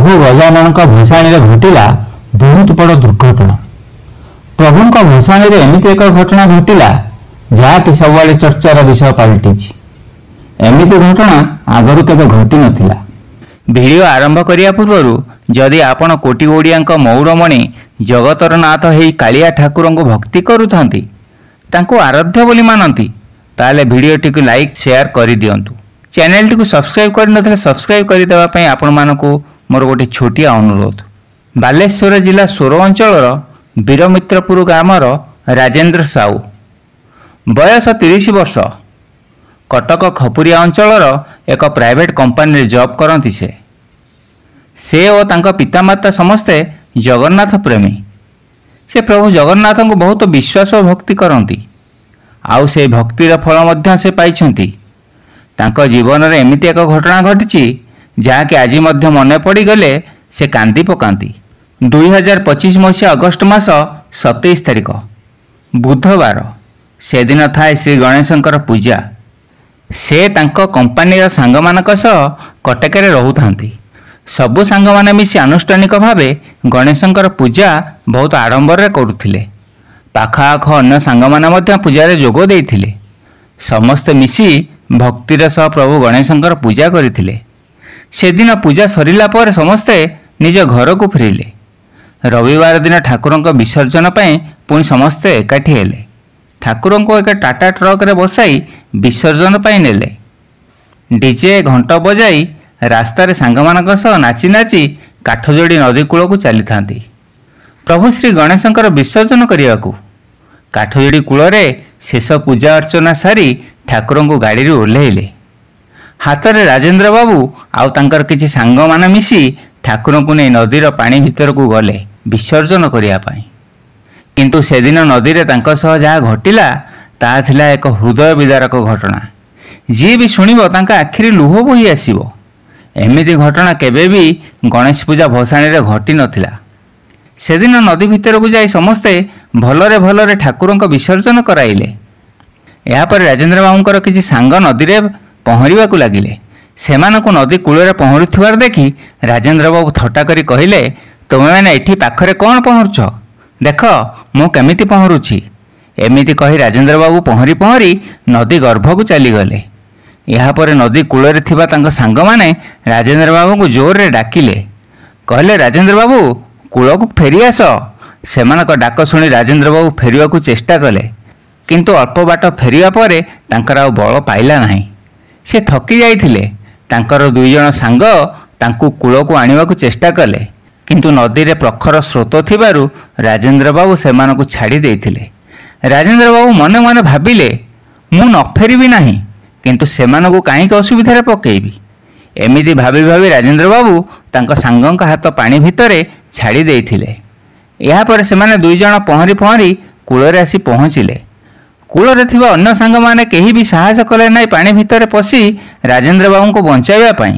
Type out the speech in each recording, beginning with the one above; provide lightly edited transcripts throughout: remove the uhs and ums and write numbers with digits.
प्रभु गजानन भसाणी घटिला बहुत बड़ दुर्घटना। प्रभु भसाणी एमती एक घटना घटिला जहाँकि सब चर्चार विषय पलटि। एमती घटना आगरू केबे घटी नथिला। वीडियो आरंभ करिया पूर्व जदि आपण कोटी ओडिया मौड़मणि जगतर नाथ हेई कालिया ठाकुर को भक्ति करुथांती, तांको आराध्य बोली मानती, ताले वीडियोटी को लाइक शेयर कर दियंतु। चैनल टी को सब्सक्राइब कर नथिले सब्सक्राइब कर देबा पई आपण मानको मोर गोटे छोटिया अनुरोध। बालेश्वर जिला सोर अंचलर वीरमित्रपुर ग्रामर राजेंद्र साहू बयस 30 वर्ष कटक खपुरिया अंचलर एक प्राइवेट कंपनी जॉब करती। से और तांका पितामाता समस्ते जगन्नाथ प्रेमी। से प्रभु जगन्नाथ को बहुत विश्वास और भक्ति करती। आउ से भक्तिर फल मध्य से पाइछंती। तांका जीवन में एमती एक घटना घटी जहाँकि आज मध्य मन पड़गले से कांदी पकाती। 2025 मसीहा अगस्ट मास 27 तारिख बुधवार से दिन थाए श्री गणेशंकर पूजा। से तांको कंपानीर सांग मानक सह कटकरे रहुथांती। सबु सांग माने मिसी आनुष्ठानिक भावे गणेशंकर पूजा बहुत आडंबर करुथिले। पाखाआख अन्य सांग माने मध्य पूजारे जोग देइथिले। समस्ते मिसी भक्तिर सह प्रभु गणेशंकर पूजा करिथिले। से दिन पूजा सरिला पर समस्ते निज घर को फेरिले। रविवार दिन ठाकुरंक विसर्जन पई पुणी समस्ते एकाठी हेले। ठाकुर को एक टाटा ट्रक रे बसाई विसर्जन पाई नेले। डीजे घंट बजाई रास्तार सांगमानक सह नाची नाची काठजोड़ी नदी कूल को चली थांती। प्रभु श्री गणेशंकर विसर्जन करने को काठजोड़ी कूल रे शेष पूजा अर्चना सारी ठाकुर को गाड़ी ओह्लैले। हाथ में राजेंद्र बाबू आउ तांकर किछि सांग माने मिसी ठाकुर को नहीं नदीर पानी भीतर को गले विसर्जन करने। किंतु से दिन नदी रे तांको सह जहाँ घटिला ता थिला एक हृदय विदारक घटना। जी भी शुणिबो तांका आखिरी लुह बोही आसीबो। एमिति घटना केबे भी गणेश पूजा भसाणी रे घटी नथिला। से दिन नदी भीतर को जाई समस्ते भलरे भलरे ठाकुरंक विसर्जन कराइले। या पर राजेंद्र बाबूंकर किछि सांग नदी रे पहरिबा को लागिले। सेमानकु नदी कूलरे पहरुथिबार देखि राजेंद्र बाबू थट्टा करी कहिले, तुमे माने एठी पाखरे कोन पहरुछ, देख मु केमिति पहरुछि। एमिति कही राजेंद्र बाबू पहरी पहरी नदी गर्भ को चलीगले। यापर नदी कूलरे थिबा तांको सांग माने राजेंद्र बाबू को जोर रे डाकिले। कहले, राजेंद्र बाबू कूल को फेरी आस। सेमानक डाक शुणी राजेंद्र बाबू फेरिया को चेष्टा कले, किंतु अल्प बाट फेरिया परे तांकर आ बल पाइला नाही। से थकी जाइथिले। तांकर दुई जण सांग तांकु कूल को आनिबा को चेष्टा कले, किंतु नदी रे प्रखर स्रोत थिबारु राजेंद्र बाबू सेमानकु छाड़ी देइथिले। राजेंद्र बाबू मने मने भाबिले, मु न फेरिबी नाही, किंतु सेमानकु काहींक असुविधा रे पकेइबी। एमिति भाबी भाबी राजेंद्र बाबू तांको सांगंक हाथ पानी भितरे छाड़ी देइथिले। या पर सेमाने दुई जण पहरी पहरी कूलरे आसी पहुँचिले। कूलरे थिबा अन्य सांग माने केही भी साहस कले नाही पानी भितरे पसी राजेंद्र बाबू को बंचाइबा पई।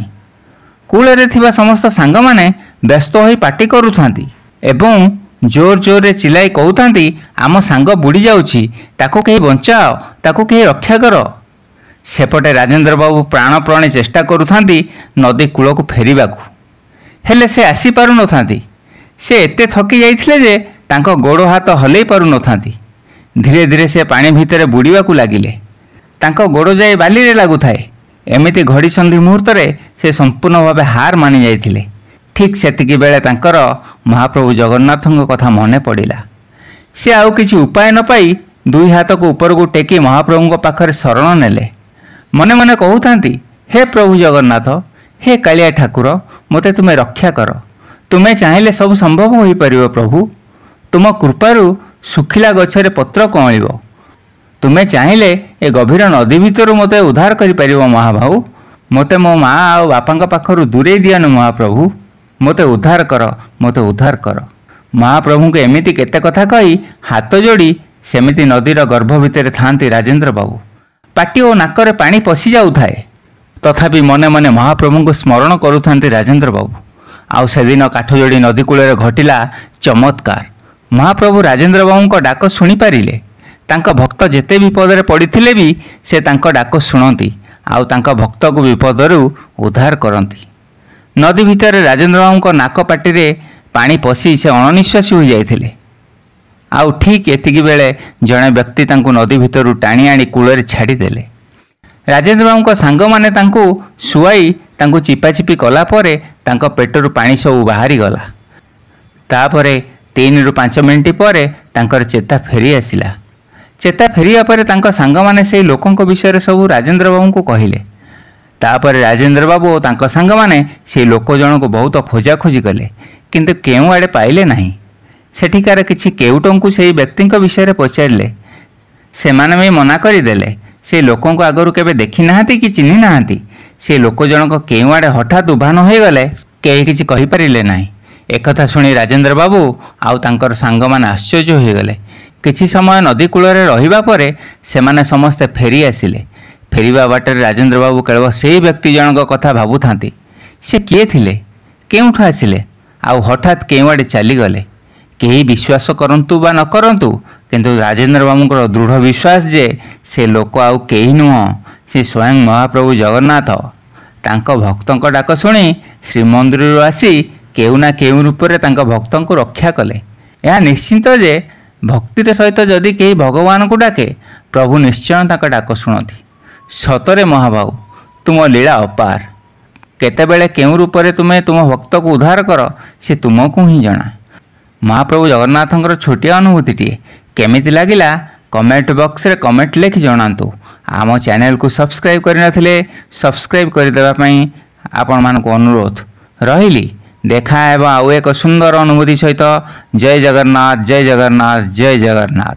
कूलरे थिबा समस्त सांग माने व्यस्त होई पार्टी करुथांती एवं जोर जोर रे चिल्लाई कहउथांती, आम सांग बुड़ी जाउछि, ताको केही बंचाओ, ताको केही रक्षा कर। सेपटे राजेंद्र बाबू प्राणप्राणी चेष्टा करुथांती नदी कूल को फेरिबाकू, हेले से आसी पारु नथांती। से एते थकी जाइथिले जे तांको गोड़ हाथ हलई पारु नथांती। धीरे धीरे से पानी भितरे बुड़ीबाकू लागिले। तांको गोड़ जाई बाली रे लागुथाए। एमिति घड़ी संधि मुहूर्त रे से संपूर्ण भावे हार मानि जाइथिले। ठीक सेतिकी बेले तांकर महाप्रभु जगन्नाथଙ୍କ कथा मने पड़िला। से आउ किछि उपाय न पाई दुई हाथ को ऊपर को टेकी महाप्रभुଙ୍କ पाखरे शरण नेले। मने मने कहउथांती, हे प्रभु जगन्नाथ, हे कालिया ठाकुर, मते तुमे रक्षा कर। तुमे चाहिले सब संभव होई परिबो प्रभु। तुम कृपारु सुखिला गछरे पत्र कमलिबो। तुमे चाहिले ए गभीर नदी भितरु मते उद्धार करि परिबो महाभाऊ। मते मो माँ आ बापांक पाखरु दूरे दियानु महाप्रभु। मते उद्धार कर, मते उद्धार कर। महाप्रभु को एमिति केते कथा कही हाथ जोड़ी सेमिति नदीर गर्भ भितर थांती राजेंद्र बाबू। पाटी और नाकरे पानी पशि जाउथाए, तथापि मने मने महाप्रभु को स्मरण करुथांती राजेंद्र बाबू। आउ सेदिन काठजोड़ी नदी कूलरे घटिला चमत्कार। महाप्रभु राजेंद्र बाबू को डाक शुणी पारिले। तांका भक्त जेते विपदरे पड़िथिले भी से तांका डाक शुणती, आउ तांका भक्त को विपदरु उद्धार करती। नदी भितर राजेंद्र बाबू नाक पाटे पानी पशि से अणनिश्वासी हो जाते। आउ ठीक एतिकी बेले जड़े व्यक्ति तांकु नदी भितर टाणी आनी कूल छाड़देले। राजेंद्र बाबू सांग माने तांकु शुआई तांकु चिपाचिपी कलापर तांको पेटरू पानी सब बाहरी गला। तापरे 3 ରୁ 5 मिनिट पर तांकर चेता फेरी आसिला। चेता फेरिया पर तांको सांग माने से लोकंक विषय सब राजेंद्र बाबू को कहिले। तापर राजेंद्र बाबू और तांको सांग माने से लोक जन को बहुत खोजाखोजी कले, किंतु केउ आड़े पाइले नाही। सेठिकार किछि केउटंकु से व्यक्ति विषय पचारे से माने भी मना करदेले। से लोकों को आगरू केबे देखी नाहांती कि चिन्ही नाहांती। से लोक जनक केउ आड़े हठात उभान हो गले, केही किछि कहि परिले नाही। एकथा शुणी राजेंद्र बाबू आउ तांकर सांग माने आश्चर्य हो गले। किछि समय नदी कूल रहिबा परे सेमाने समस्ते फेरी आसिले। फेरिबा बाटर राजेंद्र बाबू केवल से व्यक्ति जनक कथा भाबुथांती। से किए थिले, केउठु आसिले, आउ हठात केउ आड़े चली गले। केही विश्वास करंतु बा न करंतु, किंतु राजेंद्र बाबूंकर दृढ़ विश्वास जे से लोक आउ केही नुह, से स्वयं महाप्रभु जगन्नाथ। तांको भक्तंक डाक शुणी श्रीमंदिर आसी केउ ना केउ रूपरे तांको भक्तंको रक्षा कले। यह निश्चित जे भक्तिर सहित जदि केही भगवान को डाके प्रभु निश्चय तांको डाक शुणती। सतरे महाबाहु तुम लीला अपार। केतेबेले केउ रूपरे तुमे तुम भक्त को उद्धार कर से तुमको ही जना। महाप्रभु जगन्नाथंकर छोटिया अनुभूति केमिति लागिला कमेंट बॉक्स रे कमेंट लिखि जणांतु। आम चैनल को सब्सक्राइब करनथिले सब्सक्राइब करदेबा पई आपण मानको अनुरोध रहिली। देखा हेबा आउ एक सुंदर अनुभूति सहित। जय जगन्नाथ, जय जगन्नाथ, जय जगन्नाथ।